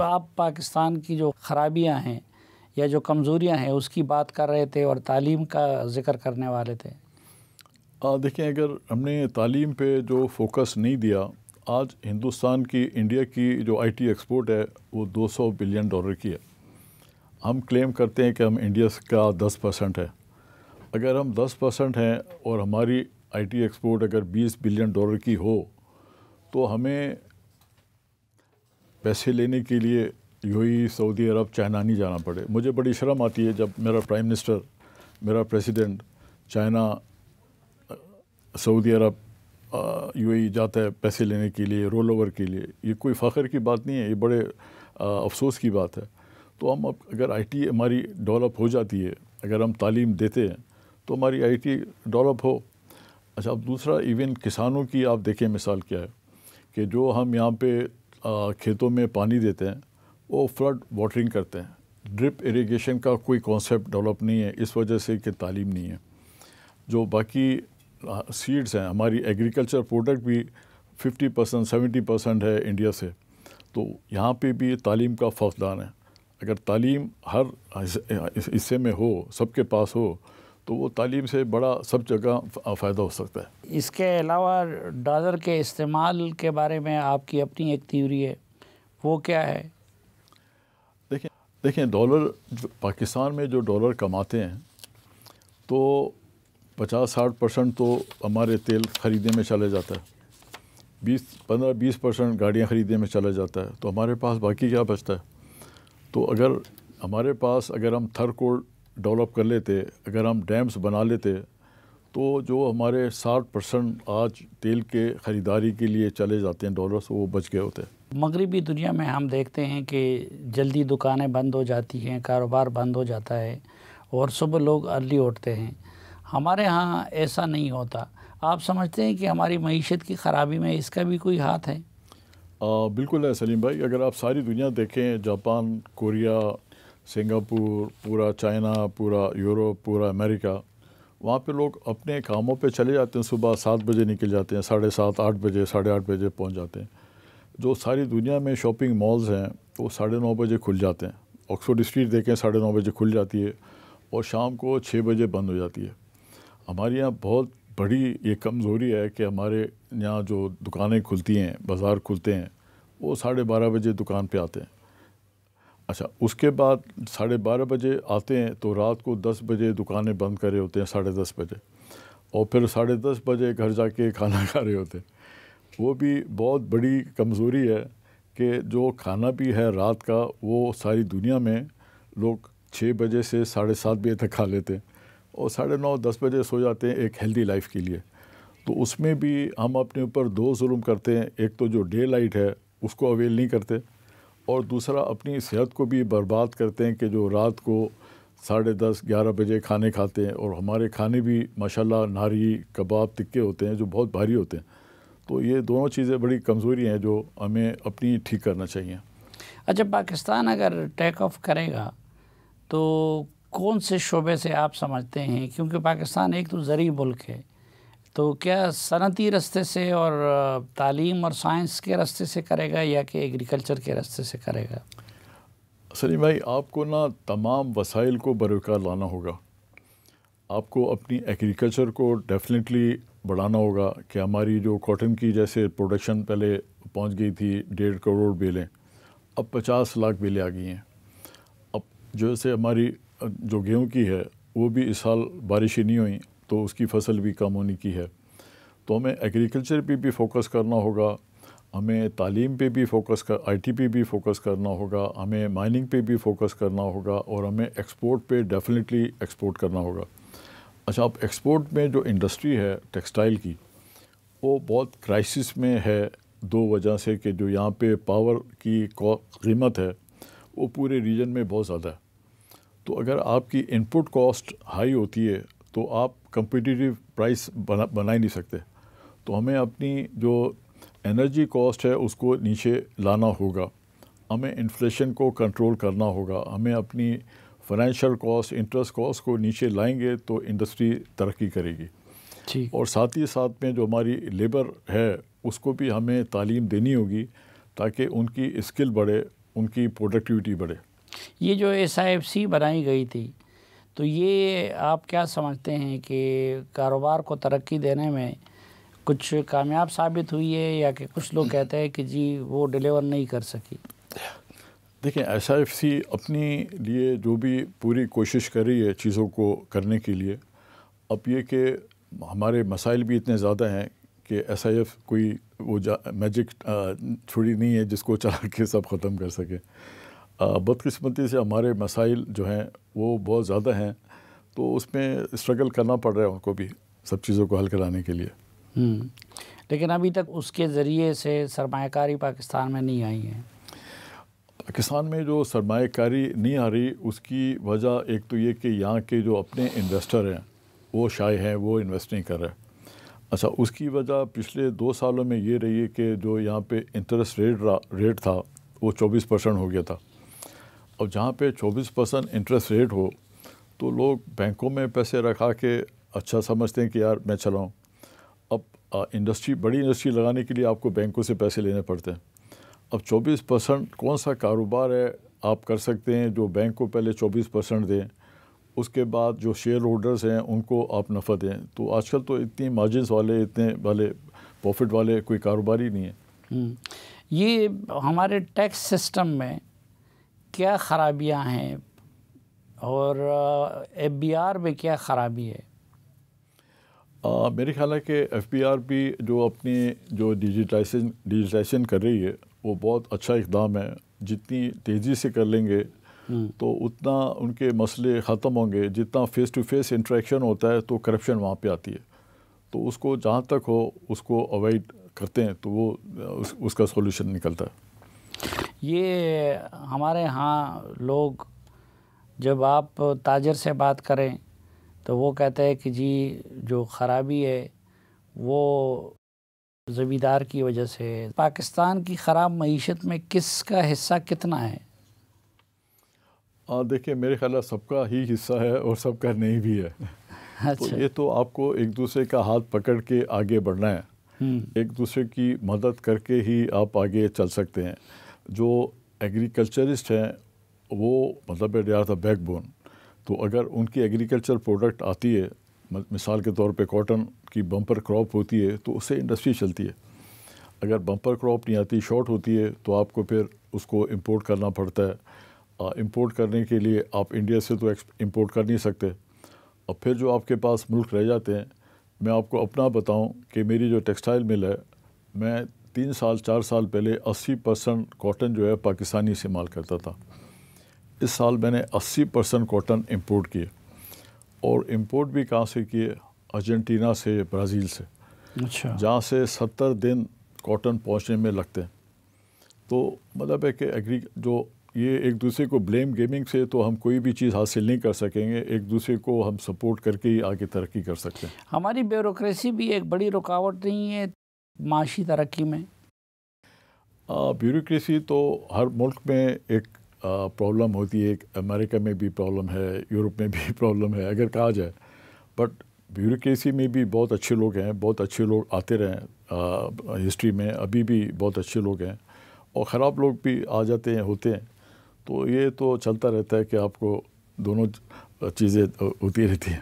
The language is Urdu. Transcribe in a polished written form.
آپ پاکستان کی جو خرابیاں ہیں یا جو کمزوریاں ہیں اس کی بات کر رہے تھے اور تعلیم کا ذکر کرنے والے تھے۔ دیکھیں، اگر ہم نے تعلیم پہ جو فوکس نہیں دیا، آج ہندوستان کی، انڈیا کی جو آئی ٹی ایکسپورٹ ہے وہ $200 بلین کی ہے۔ ہم کلیم کرتے ہیں کہ ہم انڈیا کا 10% ہے۔ اگر ہم 10% ہیں اور ہماری آئی ٹی ایکسپورٹ اگر $20 بلین کی ہو تو ہمیں پیسے لینے کے لیے UAE، سعودی عرب، چائنا نہیں جانا پڑے۔ مجھے بڑی شرم آتی ہے جب میرا پرائم منسٹر، میرا پریسیڈنٹ چائنا، سعودی عرب، UAE جاتا ہے پیسے لینے کے لیے، رول اوور کے لیے۔ یہ کوئی فخر کی بات نہیں ہے، یہ بڑے افسوس کی بات ہے۔ تو ہم اگر آئی ٹی ہماری ڈیولپ ہو جاتی ہے، اگر ہم تعلیم دیتے ہیں تو ہماری آئی ٹی ڈیولپ ہو۔ اچھا، اب دوسرا، ایون کسانوں کی آپ دیکھیں مثال کیا ہے کہ جو ہم یہاں پہ کھیتوں میں پانی دیتے ہیں وہ فلڈ واٹرنگ کرتے ہیں۔ ڈرپ اریگیشن کا کوئی کانسیپٹ ڈیولپ نہیں ہے، اس وجہ سے کہ تعلیم نہیں ہے۔ جو باقی سیڈز ہیں، ہماری ایگریکلچر پروڈکٹ بھی 50% 70% ہے انڈیا سے، تو یہاں پہ بھی تعلیم کا فقدان ہے۔ اگر تعلیم ہر حصے میں ہو، سب کے پاس ہو، تو وہ تعلیم سے بڑا سب جگہ فائدہ ہو سکتا ہے۔ اس کے علاوہ ڈالر کے استعمال کے بارے میں آپ کی اپنی ایک تھیوری ہے، وہ کیا ہے؟ دیکھیں ڈالر، پاکستان میں جو ڈالر کماتے ہیں تو 50-60% تو ہمارے تیل خریدنے میں چلے جاتا ہے، 15-20% گاڑیاں خریدنے میں چلا جاتا ہے، تو ہمارے پاس باقی کیا بچتا ہے؟ تو اگر ہمارے پاس، اگر ہم تھر کو ڈیولپ کر لیتے، اگر ہم ڈیمز بنا لیتے، تو جو ہمارے 60% آج تیل کے خریداری کے لیے چلے جاتے ہیں ڈالرز، وہ بچ گئے ہوتے ہیں۔ مغربی دنیا میں ہم دیکھتے ہیں کہ جلدی دکانیں بند ہو جاتی ہیں، کاروبار بند ہو جاتا ہے اور صبح لوگ ارلی اٹھتے ہیں۔ ہمارے ہاں ایسا نہیں ہوتا۔ آپ سمجھتے ہیں کہ ہماری معیشت کی خرابی میں اس کا بھی کوئی ہاتھ ہے؟ بالکل ہے سلیم بھائی۔ اگر آپ ساری دنیا دیکھیں، جاپان، کوریا، سنگاپور، پورا چائنا، پورا یورپ، پورا امریکہ، وہاں پہ لوگ اپنے کاموں پہ چلے جاتے ہیں، صبح 7 بجے نکل جاتے ہیں، 7:30 8 بجے 8:30 بجے پہنچ جاتے ہیں۔ جو ساری دنیا میں شاپنگ مالز ہیں وہ 9:30 بجے کھل جاتے ہیں۔ آکسفورڈ اسٹریٹ دیکھیں 9:30 بجے کھل جاتی ہے اور شام کو 6 بجے بند ہو جاتی ہے۔ ہمارے یہاں بہت بڑی یہ کمزوری ہے کہ ہمارے یہاں جو دکانیں کھلتی ہیں، بازار کھلتے ہیں، وہ 12:30 بجے دکان پہ آتے ہیں۔ اچھا، اس کے بعد 12:30 بجے آتے ہیں تو رات کو 10 بجے دکانیں بند کر رہے ہوتے ہیں، 10:30 بجے، اور پھر 10:30 بجے گھر جا کے کھانا کھا رہے ہوتے ہیں۔ وہ بھی بہت بڑی کمزوری ہے کہ جو کھانا بھی ہے رات کا، وہ ساری دنیا میں لوگ 6 بجے سے 7:30 بجے تک کھا لیتے ہیں اور 9:30 10 بجے سو جاتے ہیں ایک ہیلدی لائف کے لیے۔ تو اس میں بھی ہم اپنے اوپر دو ظلم کرتے ہیں، ایک تو جو ڈے لائٹ ہے اس کو اویل نہیں کرتے، اور دوسرا اپنی صحت کو بھی برباد کرتے ہیں کہ جو رات کو 10:30 11 بجے کھانے کھاتے ہیں، اور ہمارے کھانے بھی ماشاءاللہ نہاری، کباب، تکے ہوتے ہیں جو بہت بھاری ہوتے ہیں۔ تو یہ دونوں چیزیں بڑی کمزوری ہیں جو ہمیں اپنی ٹھیک کرنا چاہیے۔ اچھا، پاکستان اگر ٹیک آف کرے گا تو کون سے شعبے سے آپ سمجھتے ہیں؟ کیونکہ پاکستان ایک تو زرعی ملک ہے، تو کیا صنعتی راستے سے اور تعلیم اور سائنس کے راستے سے کرے گا یا کہ ایگریکلچر کے راستے سے کرے گا؟ سلیم بھائی، آپ کو تمام وسائل کو بروکار لانا ہوگا۔ آپ کو اپنی ایگریکلچر کو ڈیفینیٹلی بڑھانا ہوگا کہ ہماری جو کاٹن کی جیسے پروڈکشن پہلے پہنچ گئی تھی 1.5 کروڑ بیلیں، اب 50 لاکھ بیلیں آ گئی ہیں۔ اب جیسے ہماری جو گیہوں کی ہے وہ بھی اس سال بارشیں نہیں ہوئیں تو اس کی فصل بھی کم ہونے کی ہے۔ تو ہمیں ایگریکلچر پہ بھی فوکس کرنا ہوگا، ہمیں تعلیم پہ بھی آئی ٹی پہ بھی فوکس کرنا ہوگا، ہمیں مائننگ پہ بھی فوکس کرنا ہوگا، اور ہمیں ایکسپورٹ پہ ڈیفینیٹلی ایکسپورٹ کرنا ہوگا۔ اچھا، اب ایکسپورٹ میں جو انڈسٹری ہے ٹیکسٹائل کی، وہ بہت کرائسس میں ہے، دو وجہ سے کہ جو یہاں پہ پاور کی قیمت ہے وہ پورے ریجن میں بہت زیادہ ہے۔ تو اگر آپ کی ان پٹ کاسٹ ہائی ہوتی ہے تو آپ کمپیٹیٹیو پرائس بنا ہی نہیں سکتے۔ تو ہمیں اپنی جو انرجی کاسٹ ہے اس کو نیچے لانا ہوگا، ہمیں انفلیشن کو کنٹرول کرنا ہوگا، ہمیں اپنی فائنینشیل کاسٹ، انٹرسٹ کاسٹ کو نیچے لائیں گے تو انڈسٹری ترقی کرے گی۔ اور ساتھ ہی ساتھ میں جو ہماری لیبر ہے اس کو بھی ہمیں تعلیم دینی ہوگی تاکہ ان کی اسکل بڑھے، ان کی پروڈکٹیوٹی بڑھے۔ یہ جو SIFC بنائی گئی تھی تو یہ آپ کیا سمجھتے ہیں کہ کاروبار کو ترقی دینے میں کچھ کامیاب ثابت ہوئی ہے، یا کہ کچھ لوگ کہتے ہیں کہ جی وہ ڈیلیور نہیں کر سکی؟ دیکھیں SIFC اپنی لیے جو بھی پوری کوشش کر رہی ہے چیزوں کو کرنے کے لیے، اب یہ کہ ہمارے مسائل بھی اتنے زیادہ ہیں کہ SIF کوئی وہ میجک چھڑی نہیں ہے جس کو چلا کے سب ختم کر سکے۔ بدقسمتی سے ہمارے مسائل جو ہیں وہ بہت زیادہ ہیں، تو اس میں اسٹرگل کرنا پڑ رہا ہے ان کو بھی سب چیزوں کو حل کرانے کے لیے۔ لیکن ابھی تک اس کے ذریعے سے سرمایہ کاری پاکستان میں نہیں آئی ہے۔ پاکستان میں جو سرمایہ کاری نہیں آ رہی، اس کی وجہ ایک تو یہ کہ یہاں کے جو اپنے انویسٹر ہیں وہ شائع ہیں، وہ انویسٹ نہیں کر رہے۔ اچھا، اس کی وجہ پچھلے 2 سالوں میں یہ رہی ہے کہ جو یہاں پہ انٹرسٹ ریٹ تھا وہ 24% ہو گیا تھا۔ اب جہاں پہ 24% انٹرسٹ ریٹ ہو تو لوگ بینکوں میں پیسے رکھا کے اچھا سمجھتے ہیں کہ یار میں چلاؤں۔ اب بڑی انڈسٹری لگانے کے لیے آپ کو بینکوں سے پیسے لینے پڑتے ہیں۔ اب 24% کون سا کاروبار ہے آپ کر سکتے ہیں جو بینک کو پہلے 24% دیں، اس کے بعد جو شیئر ہولڈرز ہیں ان کو آپ نفع دیں؟ تو آج کل تو اتنی مارجنس والے پروفٹ والے کوئی کاروبار ہی نہیں ہے۔ یہ ہمارے ٹیکس سسٹم میں کیا خرابیاں ہیں اور FBR میں کیا خرابی ہے؟ میرے خیال ہے کہ FBR بھی جو اپنی جو ڈیجیٹائزیشن کر رہی ہے وہ بہت اچھا اقدام ہے۔ جتنی تیزی سے کر لیں گے تو اتنا ان کے مسئلے ختم ہوں گے۔ جتنا فیس ٹو فیس انٹریکشن ہوتا ہے تو کرپشن وہاں پہ آتی ہے، تو اس کو جہاں تک ہو اس کو اوائڈ کرتے ہیں تو وہ اس کا سولوشن نکلتا ہے۔ یہ ہمارے ہاں لوگ جب آپ تاجر سے بات کریں تو وہ کہتے ہیں کہ جی جو خرابی ہے وہ زمیندار کی وجہ سے۔ پاکستان کی خراب معیشت میں کس کا حصہ کتنا ہے؟ دیکھیں میرے خیال ہے سب کا ہی حصہ ہے اور سب کا نہیں بھی ہے۔ تو یہ تو آپ کو ایک دوسرے کا ہاتھ پکڑ کے آگے بڑھنا ہے، ایک دوسرے کی مدد کر کے ہی آپ آگے چل سکتے ہیں۔ جو ایگریکلچرسٹ ہیں وہ مطلب they are the backbone, تو اگر ان کی ایگریکلچر پروڈکٹ آتی ہے، مثال کے طور پہ کاٹن کی بمپر کراپ ہوتی ہے تو اس سے انڈسٹری چلتی ہے۔ اگر بمپر کراپ نہیں آتی، شارٹ ہوتی ہے، تو آپ کو پھر اس کو امپورٹ کرنا پڑتا ہے۔ امپورٹ کرنے کے لیے آپ انڈیا سے تو امپورٹ کر نہیں سکتے، اور پھر جو آپ کے پاس ملک رہ جاتے ہیں۔ میں آپ کو اپنا بتاؤں کہ میری جو ٹیکسٹائل مل ہے، میں 4 سال پہلے 80% کاٹن جو ہے پاکستانی استعمال کرتا تھا۔ اس سال میں نے 80% کاٹن امپورٹ کیے، اور امپورٹ بھی کہاں سے کیے؟ ارجنٹینا سے، برازیل سے، جہاں سے 70 دن کاٹن پہنچنے میں لگتے ہیں۔ تو مطلب ہے کہ جو یہ ایک دوسرے کو بلیم گیمنگ سے تو ہم کوئی بھی چیز حاصل نہیں کر سکیں گے، ایک دوسرے کو ہم سپورٹ کر کے ہی آگے ترقی کر سکتے ہیں۔ ہماری بیوروکریسی بھی ایک بڑی رکاوٹ نہیں ہے معاشی ترقی میں؟ بیوروکریسی تو ہر ملک میں ایک پرابلم ہوتی ہے، ایک امریکہ میں بھی پرابلم ہے، یورپ میں بھی پرابلم ہے اگر کہا جائے، بٹ بیوروکریسی میں بھی بہت اچھے لوگ ہیں، بہت اچھے لوگ آتے رہے ہسٹری میں، ابھی بھی بہت اچھے لوگ ہیں، اور خراب لوگ بھی آ جاتے ہیں، ہوتے ہیں۔ تو یہ تو چلتا رہتا ہے کہ آپ کو دونوں چیزیں ہوتی رہتی ہیں۔